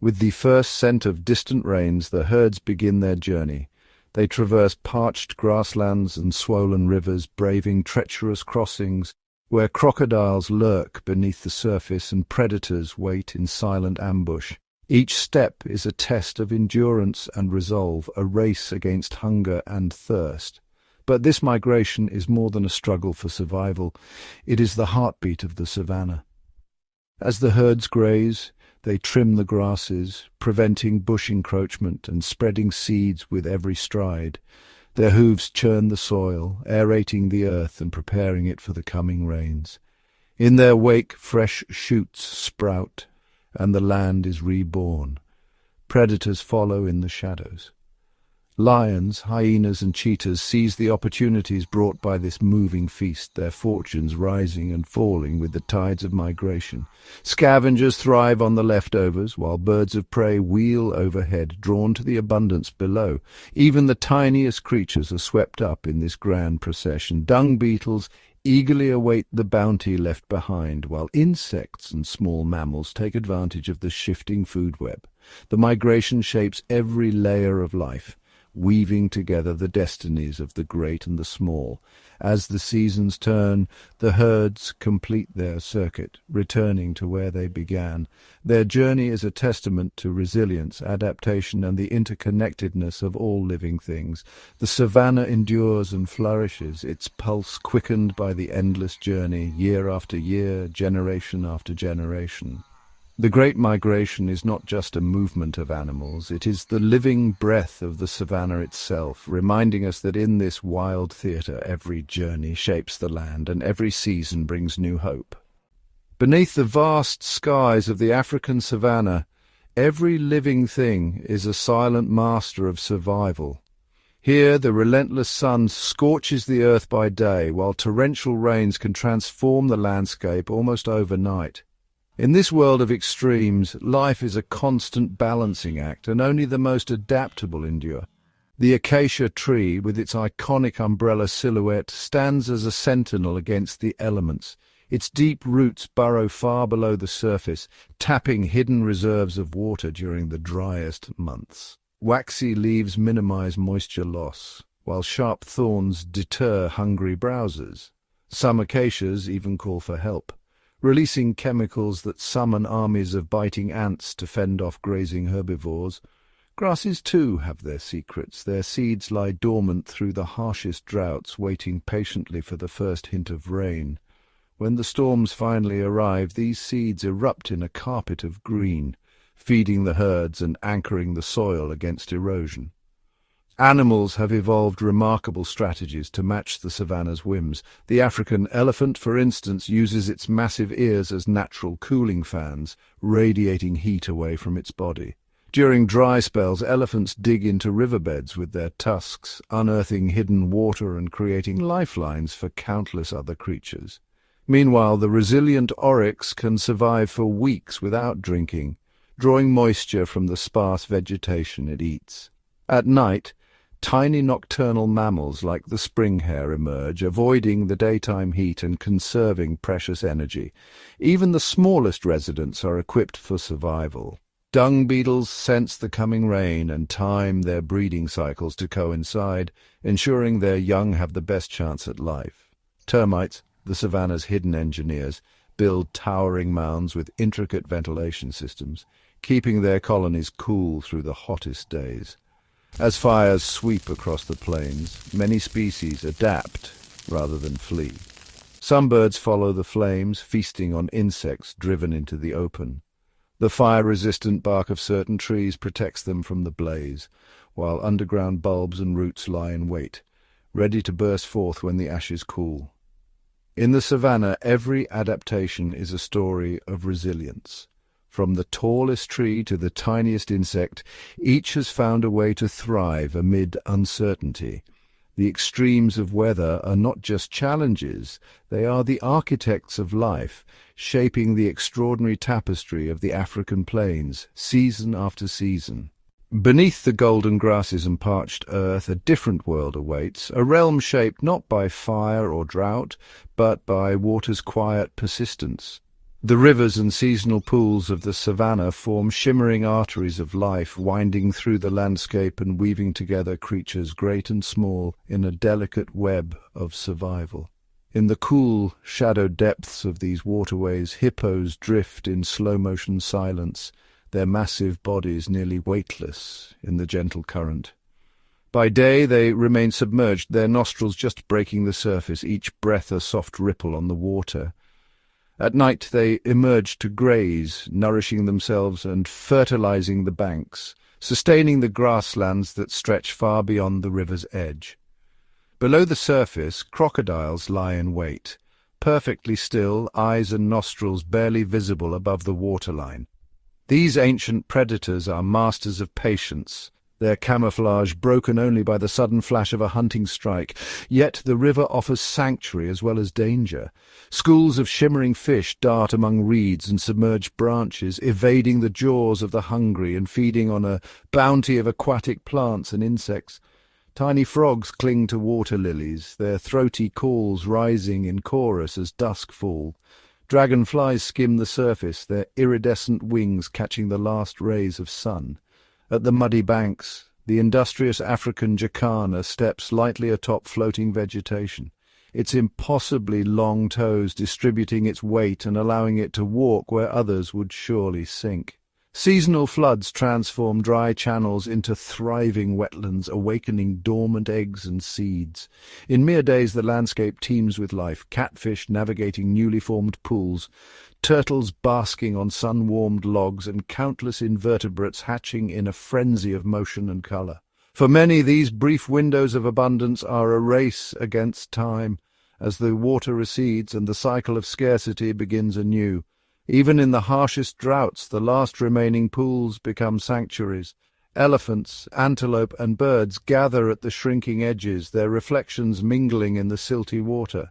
With the first scent of distant rains, the herds begin their journey, They traverse parched grasslands and swollen rivers, braving treacherous crossings where crocodiles lurk beneath the surface and predators wait in silent ambush. Each step is a test of endurance and resolve, a race against hunger and thirst. But this migration is more than a struggle for survival. It is the heartbeat of the savannah. As the herds graze, they trim the grasses, preventing bush encroachment and spreading seeds with every stride. Their hooves churn the soil, aerating the earth and preparing it for the coming rains. In their wake, fresh shoots sprout, and the land is reborn. Predators follow in the shadows. Lions, hyenas and cheetahs seize the opportunities brought by this moving feast, their fortunes rising and falling with the tides of migration. Scavengers thrive on the leftovers, while birds of prey wheel overhead, drawn to the abundance below. Even the tiniest creatures are swept up in this grand procession. Dung beetles eagerly await the bounty left behind, while insects and small mammals take advantage of the shifting food web. The migration shapes every layer of life, weaving together the destinies of the great and the small. As the seasons turn, the herds complete their circuit, returning to where they began. Their journey is a testament to resilience, adaptation, and the interconnectedness of all living things. The savannah endures and flourishes, its pulse quickened by the endless journey, year after year, generation after generation. The Great Migration is not just a movement of animals, it is the living breath of the savannah itself, reminding us that in this wild theatre every journey shapes the land and every season brings new hope. Beneath the vast skies of the African savannah, every living thing is a silent master of survival. Here the relentless sun scorches the earth by day, while torrential rains can transform the landscape almost overnight. In this world of extremes, life is a constant balancing act, and only the most adaptable endure. The acacia tree, with its iconic umbrella silhouette, stands as a sentinel against the elements. Its deep roots burrow far below the surface, tapping hidden reserves of water during the driest months. Waxy leaves minimize moisture loss, while sharp thorns deter hungry browsers. Some acacias even call for help, releasing chemicals that summon armies of biting ants to fend off grazing herbivores. Grasses too have their secrets. Their seeds lie dormant through the harshest droughts, waiting patiently for the first hint of rain. When the storms finally arrive, these seeds erupt in a carpet of green, feeding the herds and anchoring the soil against erosion. Animals have evolved remarkable strategies to match the savannah's whims. The African elephant, for instance, uses its massive ears as natural cooling fans, radiating heat away from its body. During dry spells, elephants dig into riverbeds with their tusks, unearthing hidden water and creating lifelines for countless other creatures. Meanwhile, the resilient oryx can survive for weeks without drinking, drawing moisture from the sparse vegetation it eats. At night, tiny nocturnal mammals like the spring hare emerge, avoiding the daytime heat and conserving precious energy. Even the smallest residents are equipped for survival. Dung beetles sense the coming rain and time their breeding cycles to coincide, ensuring their young have the best chance at life. Termites, the savannah's hidden engineers, build towering mounds with intricate ventilation systems, keeping their colonies cool through the hottest days. As fires sweep across the plains, many species adapt rather than flee. Some birds follow the flames, feasting on insects driven into the open. The fire-resistant bark of certain trees protects them from the blaze, while underground bulbs and roots lie in wait, ready to burst forth when the ashes cool. In the savannah, every adaptation is a story of resilience. From the tallest tree to the tiniest insect, each has found a way to thrive amid uncertainty. The extremes of weather are not just challenges, they are the architects of life, shaping the extraordinary tapestry of the African plains, season after season. Beneath the golden grasses and parched earth, a different world awaits, a realm shaped not by fire or drought, but by water's quiet persistence. The rivers and seasonal pools of the savannah form shimmering arteries of life, winding through the landscape and weaving together creatures great and small in a delicate web of survival. In the cool, shadowed depths of these waterways, hippos drift in slow-motion silence, their massive bodies nearly weightless in the gentle current. By day they remain submerged, their nostrils just breaking the surface, each breath a soft ripple on the water. At night they emerge to graze, nourishing themselves and fertilizing the banks, sustaining the grasslands that stretch far beyond the river's edge. Below the surface, crocodiles lie in wait, perfectly still, eyes and nostrils barely visible above the waterline. These ancient predators are masters of patience, their camouflage broken only by the sudden flash of a hunting strike. Yet the river offers sanctuary as well as danger. Schools of shimmering fish dart among reeds and submerged branches, evading the jaws of the hungry and feeding on a bounty of aquatic plants and insects. Tiny frogs cling to water lilies, their throaty calls rising in chorus as dusk falls. Dragonflies skim the surface, their iridescent wings catching the last rays of sun. At the muddy banks, the industrious African jacana steps lightly atop floating vegetation, its impossibly long toes distributing its weight and allowing it to walk where others would surely sink. Seasonal floods transform dry channels into thriving wetlands, awakening dormant eggs and seeds. In mere days the landscape teems with life, catfish navigating newly formed pools, turtles basking on sun-warmed logs, and countless invertebrates hatching in a frenzy of motion and colour. For many, these brief windows of abundance are a race against time, as the water recedes and the cycle of scarcity begins anew. Even in the harshest droughts, the last remaining pools become sanctuaries. Elephants, antelope, and birds gather at the shrinking edges, their reflections mingling in the silty water.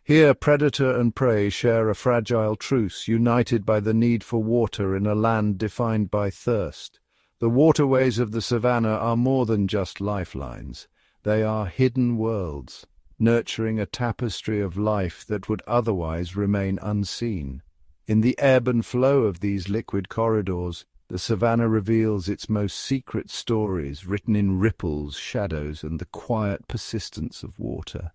Here predator and prey share a fragile truce, united by the need for water in a land defined by thirst. The waterways of the savannah are more than just lifelines. They are hidden worlds, nurturing a tapestry of life that would otherwise remain unseen. In the ebb and flow of these liquid corridors, the savannah reveals its most secret stories, written in ripples, shadows, and the quiet persistence of water.